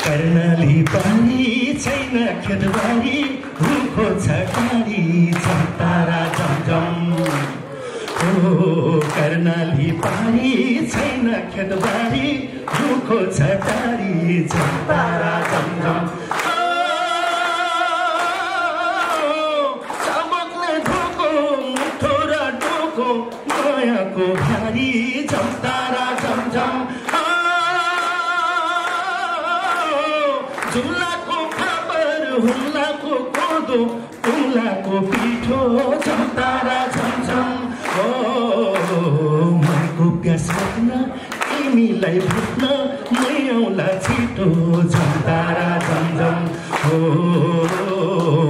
कर्णाली पानी छैन खेतबारी रुखो छ टाढी झमतारा झमझम ओ कर्णाली पानी छैन खेतबारी रुखो छ टाढी झमतारा झमझम चमक्ने ढोको मुठो र डोको मायाको भारी झमतारा झमझम झुम्लाको खबर हुम्लाको कोदो उम्लाको पिठो झमतारा झमझम ओ मनको प्यास लाग्न तिमीलाई भेट्न मै आउँला छिटो झमतारा झमझम ओ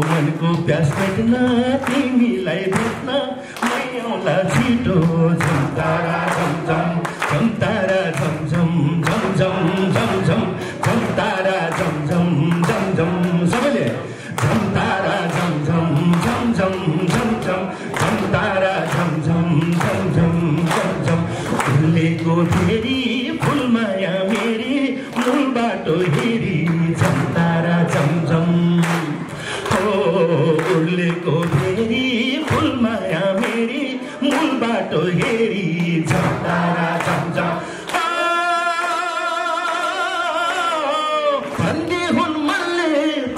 मनको प्यास लाग्न तिमीलाई भेट्न मै आउँला छिटो झमतारा झमझम झमतारा झमझम झमझम झमझम झमतारा झमझम झमझम सबैले झमतारा झमझम झमझम झमझम झमतारा झमझम झमझम झमझम फुलेको फेरि फुलमाया मेरी मूल बाटो हेरी झमतारा झमझम हो उर्लेको फेरि फुलमाया मेरी मूल बाटो हेरी झमतारा झमझम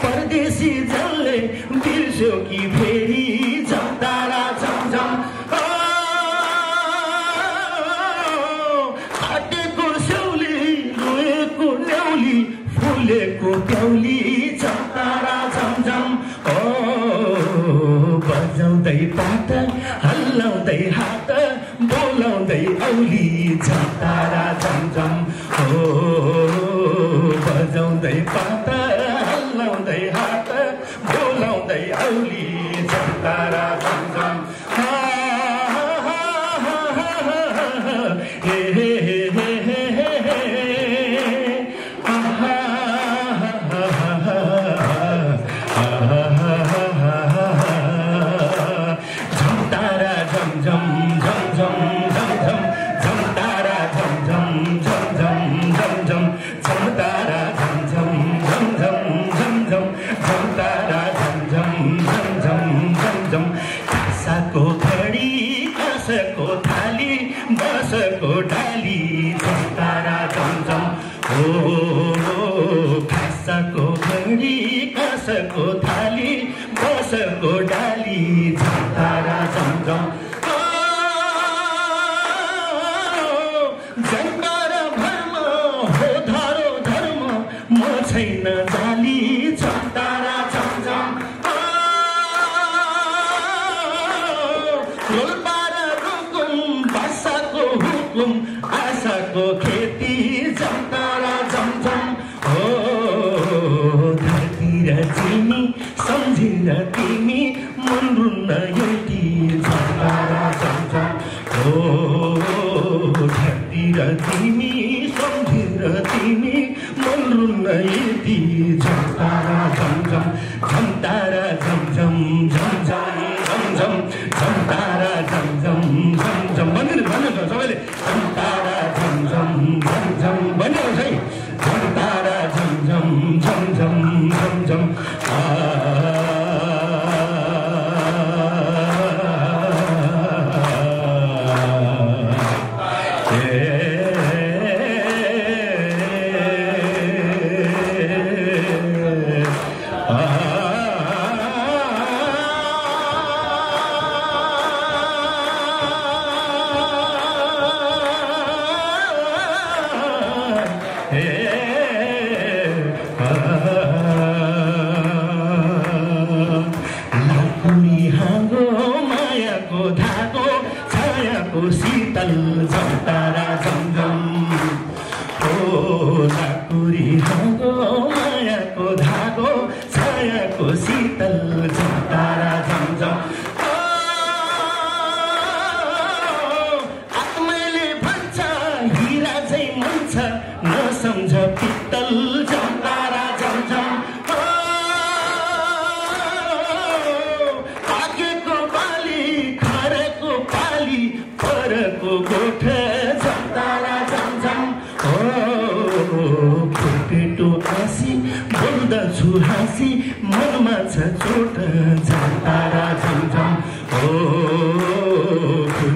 परदेशी जलले बिर्स्यो कि फेरि झमतारा झमझम फाटेको स्याउली रोएको न्याउली फुलेको प्याउली झमतारा झमझम ओ बजाउँदै पात हल्लाउँदै हात बोलाउँदै औली झमतारा झमझम ओ बजाउँदै पात हल्लाउँदै हात बोलाउँदै औली झमतारा झमझम हे हे हे हे हे झमतारा झमझम झमझम झमझम झमतारा झमझम झमझम झमझम झमतारा झमझम झमझम झमझम झमतारा झमझम झमझम झमझम काँसाको घडी काँसको थाली बाँसको डाली झमतारा झमझम हो काँसाको घडी काँसको थाली बाँसको डाली झमतारा झमझम जनतार भर्म हो धारो धर्म म छैन जाली झमतारा झमझम रोलपारा रुकुम बासाको हुकुम आशाको खेती झमतारा झमझम हो धरती र तिमी सम्झेर तिमी मन रुन्न एउटी झमतारा झमझम हो धरती र तिमी सम्झेर तिमी मन रुन्न एउटी झमतारा झमझम झमतारा झमझम झमझम झमझम झमतारा झमझम झमझम भन्नुहोस् सबैले झमतारा झमझम झमझम भन्नुहोस् है झमतारा झमझम झमझम झमझम शीतल झमतारा झमझम हो लाकुरी हाँगो मायाको धागो छायाको शीतल झमतारा झमझम आत्माले भन्छ हिरा चाहिँ मन छ नसम्झ पित्तल झमतारा झमझम आगेको बाली खरेको पाली परको गोठ झमतारा झमझम हो फुटेटो हाँसी मनमा छ चोट झन्तारा झमझम हो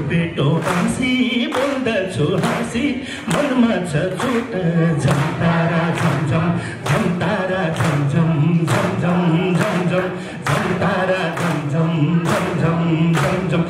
पेटो हाँसी बोल्दछु हाँसी मनमा छ चोट झन्तारा झमझम झन्तारा झमझम झमझम झमझम झन्तारा झमझम झमझम झमझम